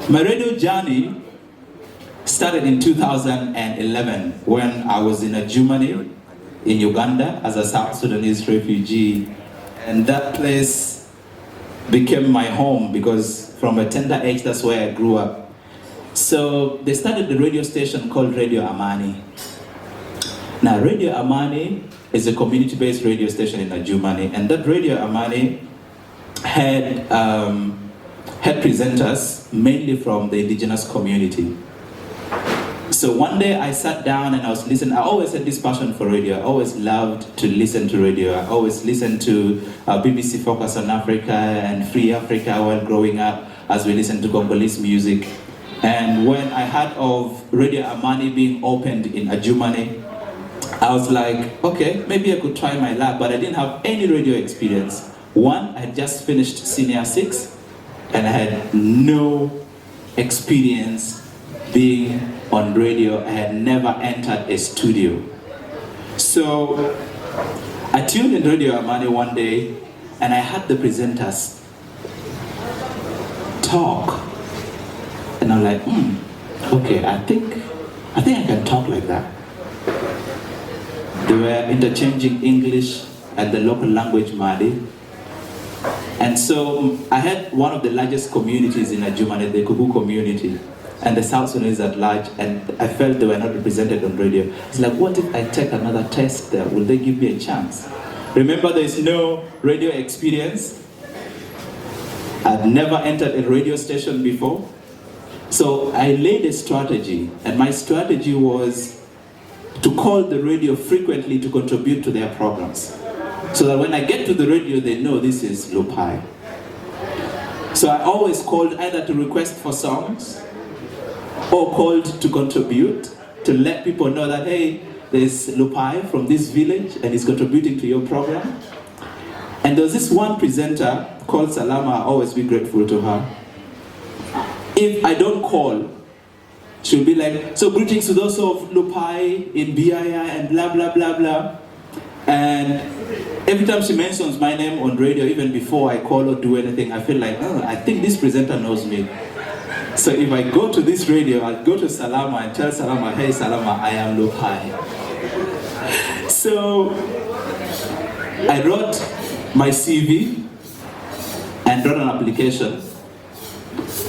My radio journey started in 2011 when I was in Adjumani in Uganda as a South Sudanese refugee. And that place became my home because from a tender age, that's where I grew up. So they started the radio station called Radio Amani. Now, Radio Amani is a community-based radio station in Adjumani, and that Radio Amani had presenters mainly from the indigenous community. So one day I sat down and I was listening. I always had this passion for radio. I always loved to listen to radio. I always listened to BBC Focus on Africa and Free Africa while growing up as we listened to Congolese music. And when I heard of Radio Amani being opened in Adjumani, I was like, okay, maybe I could try my luck, but I didn't have any radio experience. One, I had just finished Senior 6, and I had no experience being on radio. I had never entered a studio. So I tuned in Radio Amani one day, and I heard the presenters talk. And I'm like, okay, I think I can talk like that. They were interchanging English and the local language Mali. And so I had one of the largest communities in Adjumani, the Kuku community, and the South Sudanese at large, and I felt they were not represented on radio. It's like, what if I take another test there? Will they give me a chance? Remember, there's no radio experience. I'd never entered a radio station before. So I laid a strategy, and my strategy was to call the radio frequently to contribute to their programs. So that when I get to the radio, they know this is Lupai. So I always called either to request for songs or called to contribute, to let people know that, hey, there's Lupai from this village and he's contributing to your program. And there was this one presenter called Salama. I'll always be grateful to her. If I don't call, she'll be like, so greetings to those of Lupai in BII and blah, blah, blah, blah. And every time she mentions my name on radio, even before I call or do anything, I feel like, oh, I think this presenter knows me. So if I go to this radio, I'll go to Salama and tell Salama, hey Salama, I am Lupai. So I wrote my CV and wrote an application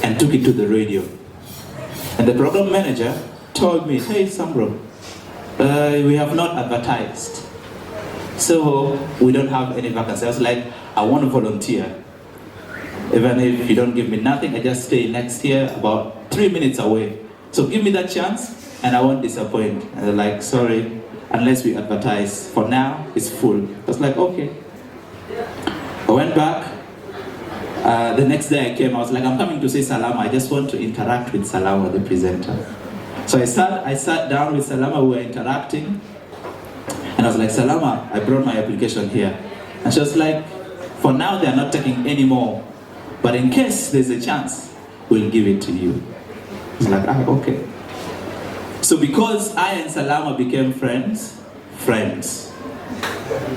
and took it to the radio. And the program manager told me, hey Sambro, we have not advertised, so we don't have any vacancy. I was like, I want to volunteer. Even if you don't give me nothing, I just stay next year about 3 minutes away. So give me that chance and I won't disappoint. And they're like, sorry, unless we advertise. For now, it's full. I was like, okay. I went back. The next day I came, I was like, I'm coming to say Salama. I just want to interact with Salama, the presenter. So I sat down with Salama, we were interacting. And I was like, Salama, I brought my application here. And she was like, for now they're not taking any more. But in case there's a chance, we'll give it to you. I was like, okay. So because I and Salama became friends,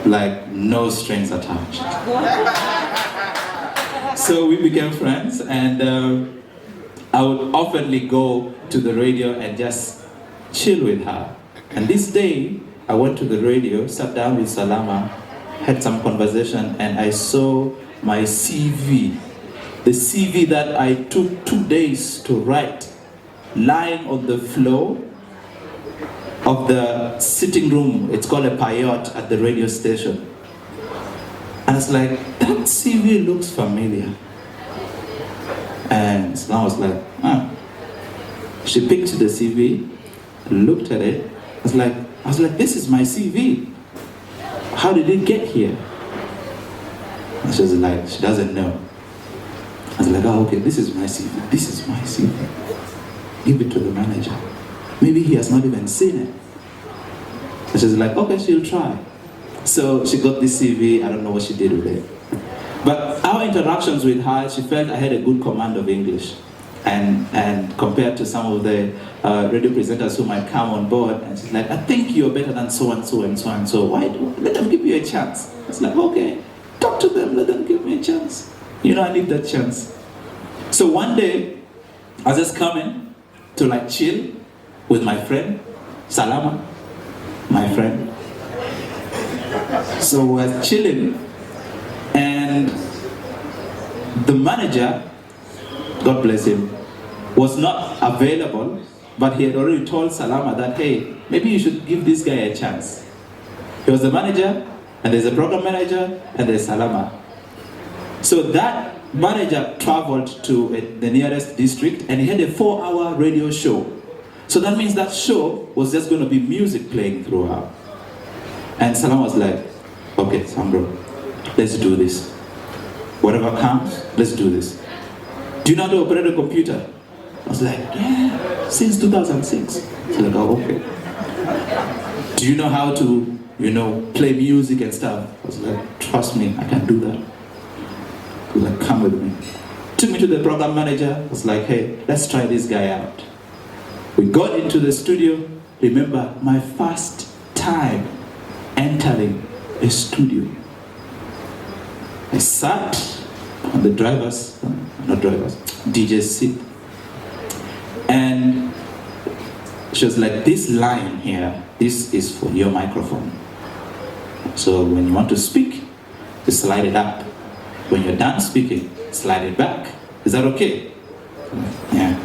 like no strings attached. So we became friends, and I would oftenly go to the radio and just chill with her. And this day, I went to the radio, sat down with Salama, had some conversation, and I saw my CV. The CV that I took 2 days to write, lying on the floor of the sitting room. It's called a payot at the radio station. And it's like, that CV looks familiar. And Salama was like, She picked the CV, looked at it. I was like, this is my CV. How did it get here? And she was like, she doesn't know. I was like, okay, this is my CV. This is my CV. Give it to the manager. Maybe he has not even seen it. And she's like, okay, she'll try. So she got this CV, I don't know what she did with it. But our interactions with her, she felt I had a good command of English. And compared to some of the radio presenters who might come on board, and she's like, I think you're better than so and so and so and so. Why? Let them give you a chance. It's like, okay, talk to them, let them give me a chance. You know, I need that chance. So one day, I was just coming to like chill with my friend, Salama, my friend. So we're chilling, and the manager, God bless him, was not available, but he had already told Salama that, hey, maybe you should give this guy a chance. He was the manager, and there's a program manager, and there's Salama. So that manager traveled to the nearest district, and he had a 4-hour radio show. So that means that show was just going to be music playing throughout. And Salama was like, okay, Sambro, let's do this. Whatever comes, let's do this. Do you know how to operate a computer? I was like, yeah, since 2006. He's like, oh, okay. Do you know how to, play music and stuff? I was like, trust me, I can do that. He was like, come with me. Took me to the program manager. I was like, hey, let's try this guy out. We got into the studio. Remember, my first time entering a studio. I sat on the DJ's seat. And she was like, this line here, this is for your microphone. So when you want to speak, you slide it up. When you're done speaking, slide it back. Is that okay? Yeah.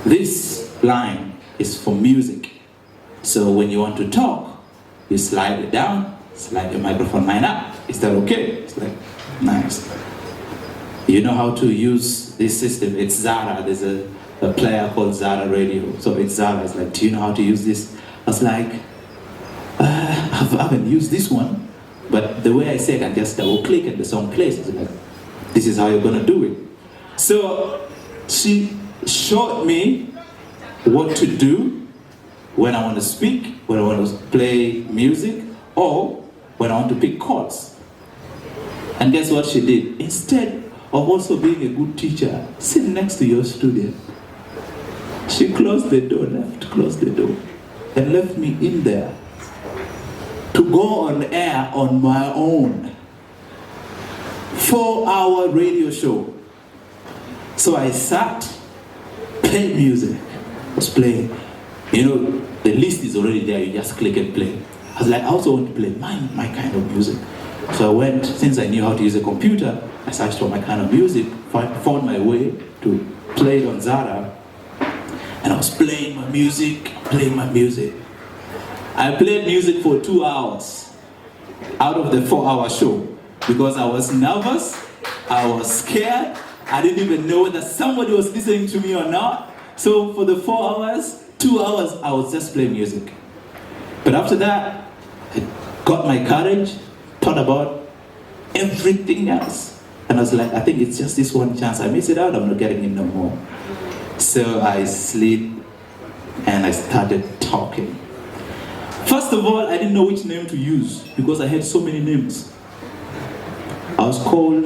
This line is for music. So when you want to talk, you slide it down, slide your microphone line up. Is that okay? It's like, nice. You know how to use this system. It's Zara. There's a player called Zara Radio. So it's Zara. It's like, do you know how to use this? I was like, I haven't used this one. But the way I say, I can just double click and the song plays. It's like, this is how you're going to do it. So she showed me what to do when I want to speak, when I want to play music, or when I want to pick chords. And guess what she did? Instead of also being a good teacher, sitting next to your student, she closed the door, and left me in there to go on air on my own. 4-hour radio show. So I sat, played music. I was playing. The list is already there, you just click and play. I was like, I also want to play my kind of music. So I went, since I knew how to use a computer, I searched for my kind of music, found my way to play it on Zara, and I was playing my music. I played music for 2 hours out of the 4-hour show because I was nervous, I was scared, I didn't even know whether somebody was listening to me or not. So for the 4 hours, 2 hours, I was just playing music. But after that, I got my courage, thought about everything else. And I was like, I think it's just this one chance. I miss it out, I'm not getting it no more. So I slid and I started talking. First of all, I didn't know which name to use because I had so many names. I was called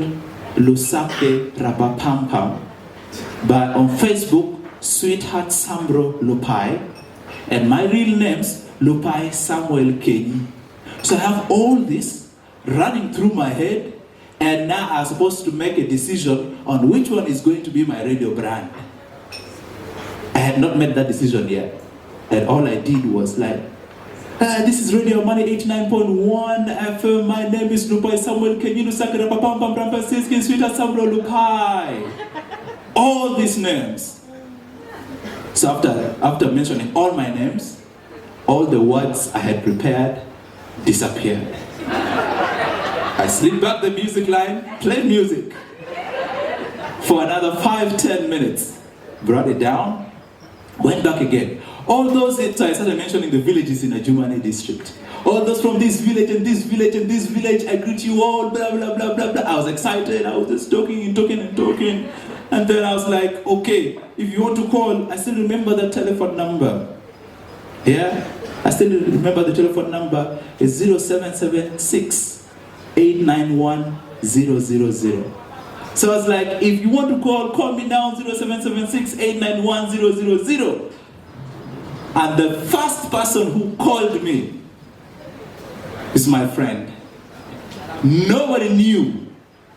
Lusake Rabapampam, but on Facebook, Sweetheart Sambro Lupai, and my real name's Lupai Samuel Kenyi. So I have all this running through my head, and now I'm supposed to make a decision on which one is going to be my radio brand. I had not made that decision yet, and all I did was like, this is Radio Money 89.1 FM. My name is Lupai Samuel Kenyi Lusake Rabapampam Sweetheart Sambro Lupai. All these names. So after mentioning all my names, all the words I had prepared disappeared. I slid back the music line, played music for another 5-10 minutes, brought it down, went back again. All those, so I started mentioning the villages in Adjumani district. All those from this village and this village and this village, I greet you all, blah, blah, blah, blah, blah. I was excited, I was just talking. And then I was like, okay, if you want to call, I still remember the telephone number. Yeah? I still remember the telephone number. It's 0776 891 000. So I was like, if you want to call me now, 0776 891 000. And the first person who called me is my friend. Nobody knew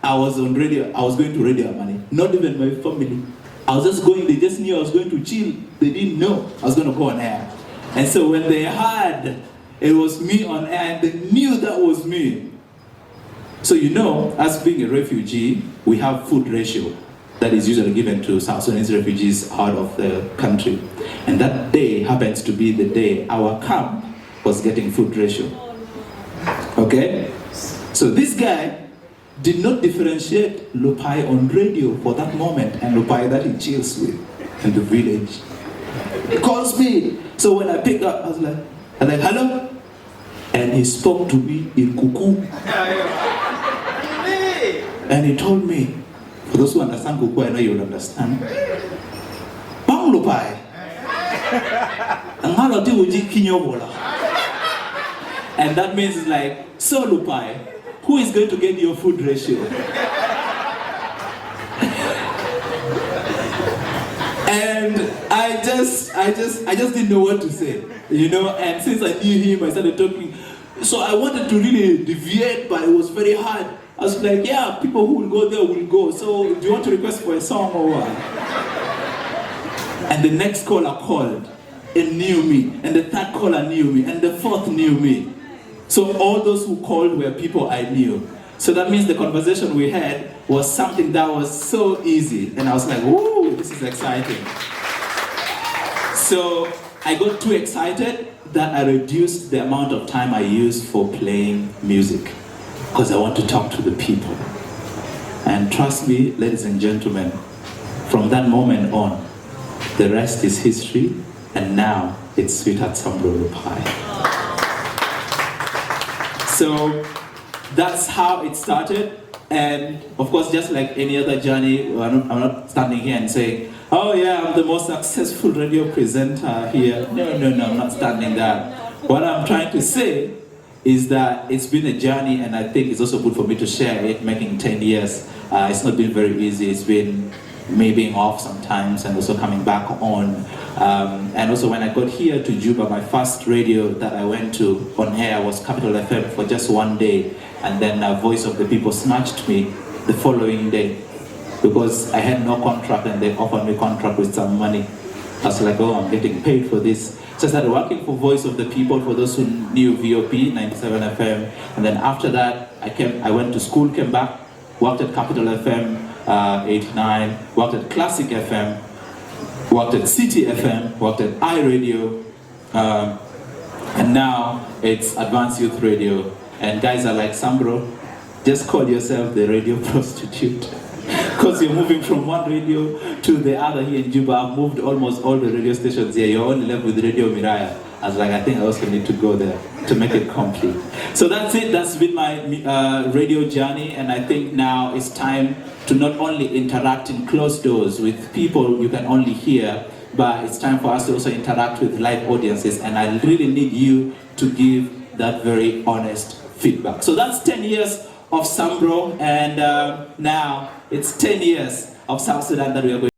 I was on radio. I was going to Radio Money. Not even my family. I was just going, they just knew I was going to chill. They didn't know I was going to go on air. And so when they heard it was me on air, and they knew that was me. So you know, as being a refugee, we have food ratio that is usually given to South Sudanese refugees out of the country. And that day happens to be the day our camp was getting food ratio. Okay? So this guy did not differentiate Lupai on radio for that moment and Lupai that he chills with in the village. He calls me. So when I picked up, I was like, hello? And he spoke to me in Kuku. And he told me, for those who understand Kuku, I know you'll understand. Bang Lupai. And that means it's like, so Lupai, who is going to get your food ratio? And I just didn't know what to say, you know. And since I knew him, I started talking. So I wanted to really deviate, but it was very hard. I was like, yeah, people who will go there will go. So do you want to request for a song or what? And the next caller called and knew me, and the third caller knew me, and the fourth knew me. So all those who called were people I knew. So that means the conversation we had was something that was so easy. And I was like, woo, this is exciting. So I got too excited that I reduced the amount of time I use for playing music, because I want to talk to the people. And trust me, ladies and gentlemen, from that moment on, the rest is history, and now it's Sweetheart Sambro Lupai. So that's how it started, and of course, just like any other journey, I'm not standing here and saying, oh yeah, I'm the most successful radio presenter here. No, I'm not standing there. What I'm trying to say is that it's been a journey, and I think it's also good for me to share it, making 10 years. It's not been very easy. It's been me being off sometimes and also coming back on. And also when I got here to Juba, my first radio that I went to on air was Capital FM for just one day. And then Voice of the People snatched me the following day because I had no contract and they offered me contract with some money. I was like, oh, I'm getting paid for this. So I started working for Voice of the People, for those who knew VOP, 97 FM. And then after that, I went to school, came back, worked at Capital FM, 89, worked at Classic FM, worked at City FM, worked at iRadio, and now it's Advanced Youth Radio. And guys are like, Sambro, just call yourself the radio prostitute. Because you're moving from one radio to the other here in Juba. I've moved almost all the radio stations here. You're only left with Radio Miraya. I was like, I think I also need to go there to make it complete. So that's it. That's been my radio journey. And I think now it's time to not only interact in closed doors with people you can only hear, but it's time for us to also interact with live audiences. And I really need you to give that very honest feedback. So that's 10 years of Sambro, and now it's 10 years of South Sudan that we are going